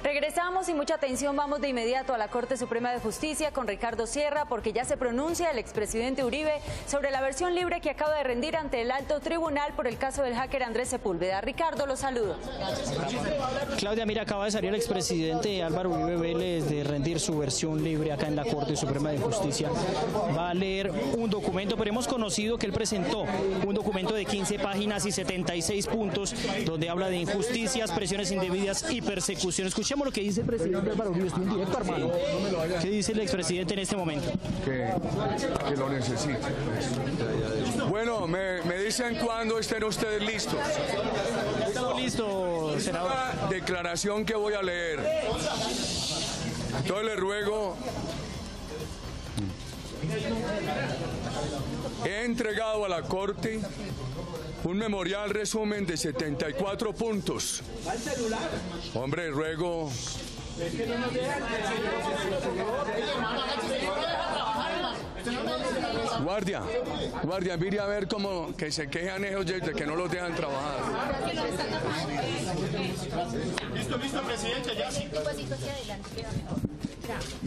Regresamos y mucha atención, vamos de inmediato a la Corte Suprema de Justicia con Ricardo Sierra porque ya se pronuncia el expresidente Uribe sobre la versión libre que acaba de rendir ante el alto tribunal por el caso del hacker Andrés Sepúlveda. Ricardo, lo saludo. Claudia, mira, acaba de salir el expresidente Álvaro Uribe Vélez de rendir su versión libre acá en la Corte Suprema de Justicia. Va a leer un documento, pero hemos conocido que él presentó un documento de 15 páginas y 76 puntos donde habla de injusticias, presiones indebidas y persecución. Escuchemos lo que dice el presidente Álvaro Uribe. Estoy en directo, hermano. ¿Qué dice el expresidente en este momento? Que lo necesito. Bueno, me dicen cuándo estén ustedes listos. Estamos listos, senador. La declaración que voy a leer. Entonces le ruego. He entregado a la Corte un memorial resumen de 74 puntos. Hombre, ruego. Guardia, mire a ver cómo que se quejan ellos de que no los dejan trabajar. Listo, presidente, ya sí.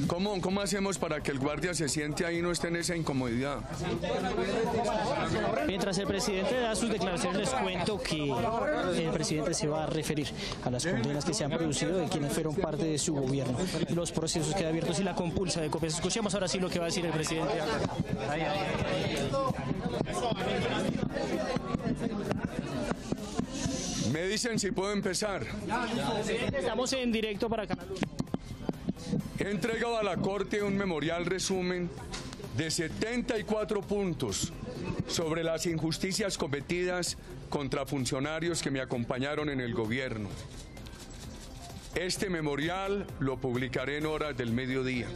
¿Cómo hacemos para que el guardia se siente ahí y no esté en esa incomodidad? Mientras el presidente da sus declaraciones, les cuento que el presidente se va a referir a las condenas que se han producido de quienes fueron parte de su gobierno, los procesos que abiertos y la compulsa de copias. Escuchemos ahora sí lo que va a decir el presidente. Me dicen si puedo empezar. Estamos en directo para Canal 1. He entregado a la Corte un memorial resumen de 74 puntos sobre las injusticias cometidas contra funcionarios que me acompañaron en el gobierno. Este memorial lo publicaré en horas del mediodía.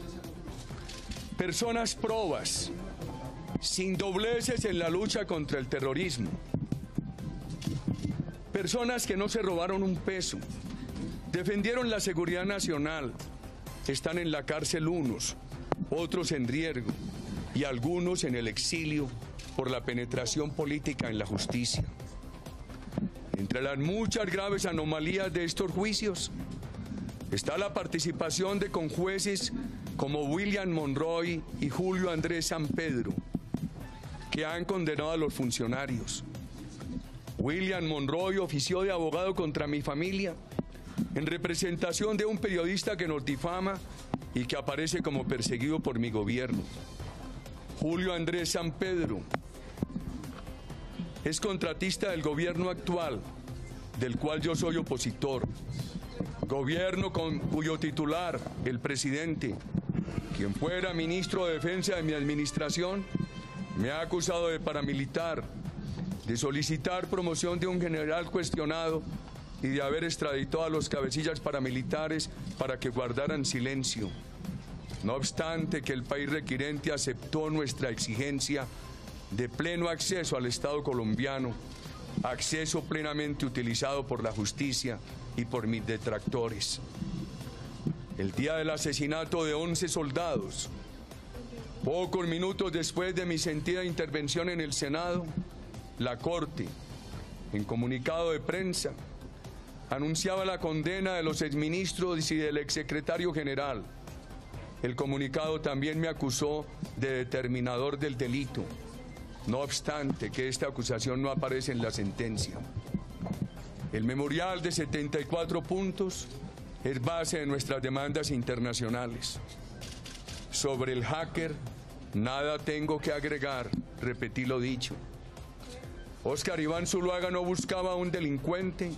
Personas probas, sin dobleces en la lucha contra el terrorismo. Personas que no se robaron un peso, defendieron la seguridad nacional. Están en la cárcel unos, otros en riesgo y algunos en el exilio por la penetración política en la justicia. Entre las muchas graves anomalías de estos juicios está la participación de conjueces como William Monroy y Julio Andrés Sampedro, que han condenado a los funcionarios. William Monroy ofició de abogado contra mi familia en representación de un periodista que nos difama y que aparece como perseguido por mi gobierno. Julio Andrés Sampedro es contratista del gobierno actual, del cual yo soy opositor. Gobierno cuyo titular, el presidente, quien fuera ministro de Defensa de mi administración, me ha acusado de paramilitar, de solicitar promoción de un general cuestionado y de haber extraditado a los cabecillas paramilitares para que guardaran silencio. No obstante que el país requirente aceptó nuestra exigencia de pleno acceso al Estado colombiano, acceso plenamente utilizado por la justicia y por mis detractores. El día del asesinato de 11 soldados, pocos minutos después de mi sentida intervención en el Senado, la Corte, en comunicado de prensa, anunciaba la condena de los exministros y del exsecretario general. El comunicado también me acusó de determinador del delito, no obstante que esta acusación no aparece en la sentencia. El memorial de 74 puntos es base de nuestras demandas internacionales. Sobre el hacker, nada tengo que agregar, repetí lo dicho. Óscar Iván Zuluaga no buscaba a un delincuente,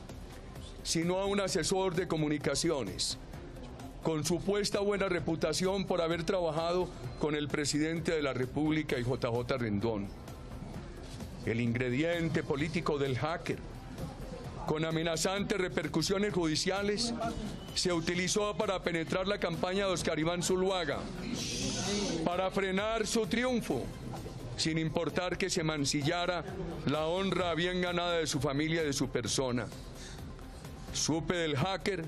sino a un asesor de comunicaciones, con supuesta buena reputación por haber trabajado con el presidente de la República y JJ Rendón. El ingrediente político del hacker, con amenazantes repercusiones judiciales, se utilizó para penetrar la campaña de Óscar Iván Zuluaga, para frenar su triunfo, sin importar que se mancillara la honra bien ganada de su familia y de su persona. Supe del hacker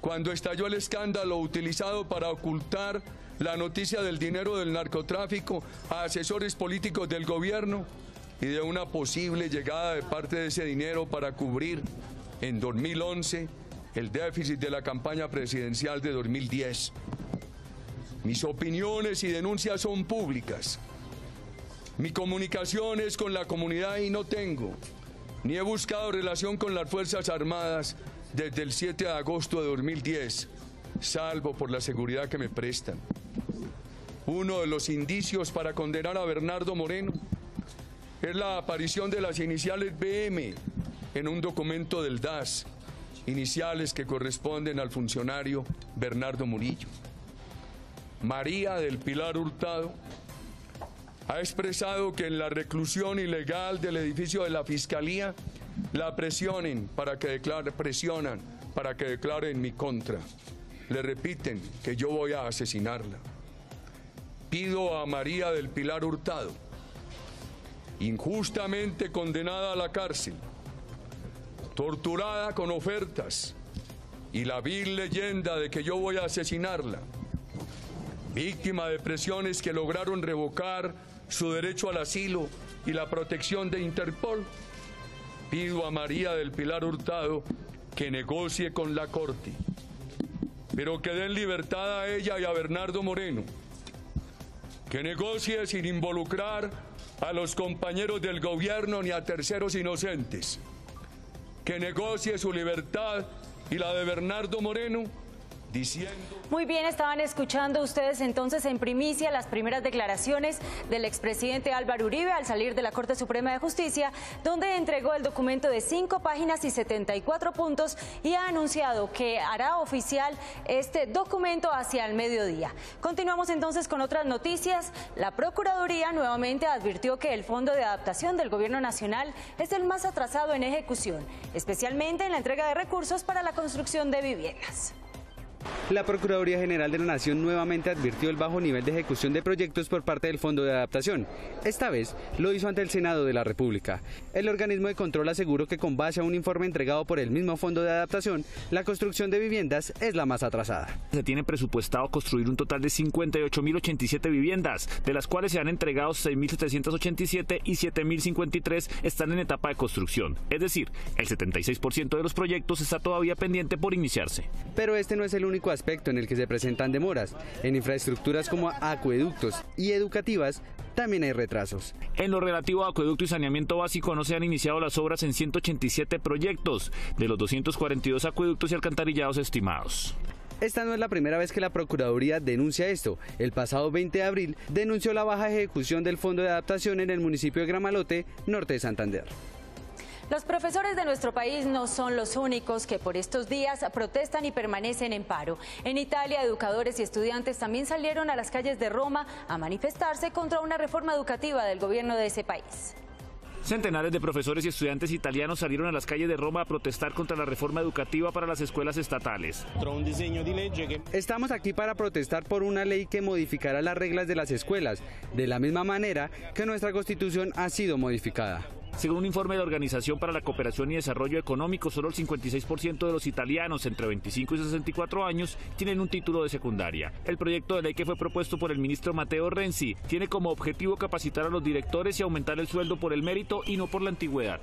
cuando estalló el escándalo utilizado para ocultar la noticia del dinero del narcotráfico a asesores políticos del gobierno y de una posible llegada de parte de ese dinero para cubrir en 2011 el déficit de la campaña presidencial de 2010. Mis opiniones y denuncias son públicas. Mi comunicación es con la comunidad y no tengo, ni he buscado relación con las Fuerzas Armadas desde el 7 de agosto de 2010, salvo por la seguridad que me prestan. Uno de los indicios para condenar a Bernardo Moreno es la aparición de las iniciales BM en un documento del DAS, iniciales que corresponden al funcionario Bernardo Murillo. María del Pilar Hurtado ha expresado que en la reclusión ilegal del edificio de la Fiscalía la presionan para que declare en mi contra. Le repiten que yo voy a asesinarla. Pido a María del Pilar Hurtado, injustamente condenada a la cárcel, torturada con ofertas y la vil leyenda de que yo voy a asesinarla, víctima de presiones que lograron revocar su derecho al asilo y la protección de Interpol. Pido a María del Pilar Hurtado que negocie con la Corte, pero que den libertad a ella y a Bernardo Moreno, que negocie sin involucrar a los compañeros del gobierno ni a terceros inocentes, que negocie su libertad y la de Bernardo Moreno, diciendo... Muy bien, estaban escuchando ustedes entonces en primicia las primeras declaraciones del expresidente Álvaro Uribe al salir de la Corte Suprema de Justicia, donde entregó el documento de 5 páginas y 74 puntos y ha anunciado que hará oficial este documento hacia el mediodía. Continuamos entonces con otras noticias. La Procuraduría nuevamente advirtió que el Fondo de Adaptación del Gobierno Nacional es el más atrasado en ejecución, especialmente en la entrega de recursos para la construcción de viviendas. La Procuraduría General de la Nación nuevamente advirtió el bajo nivel de ejecución de proyectos por parte del Fondo de Adaptación. Esta vez lo hizo ante el Senado de la República. El organismo de control aseguró que con base a un informe entregado por el mismo Fondo de Adaptación, la construcción de viviendas es la más atrasada. Se tiene presupuestado construir un total de 58.087 viviendas, de las cuales se han entregado 6.787 y 7.053 están en etapa de construcción. Es decir, el 76% de los proyectos está todavía pendiente por iniciarse. Pero este no es el único aspecto en el que se presentan demoras. En infraestructuras como acueductos y educativas también hay retrasos. En lo relativo a acueducto y saneamiento básico no se han iniciado las obras en 187 proyectos de los 242 acueductos y alcantarillados estimados. Esta no es la primera vez que la Procuraduría denuncia esto. El pasado 20 de abril denunció la baja ejecución del Fondo de Adaptación en el municipio de Gramalote, norte de Santander. Los profesores de nuestro país no son los únicos que por estos días protestan y permanecen en paro. En Italia, educadores y estudiantes también salieron a las calles de Roma a manifestarse contra una reforma educativa del gobierno de ese país. Centenares de profesores y estudiantes italianos salieron a las calles de Roma a protestar contra la reforma educativa para las escuelas estatales. Estamos aquí para protestar por una ley que modificará las reglas de las escuelas, de la misma manera que nuestra Constitución ha sido modificada. Según un informe de la Organización para la Cooperación y Desarrollo Económico, solo el 56% de los italianos entre 25 y 64 años tienen un título de secundaria. El proyecto de ley que fue propuesto por el ministro Matteo Renzi tiene como objetivo capacitar a los directores y aumentar el sueldo por el mérito y no por la antigüedad.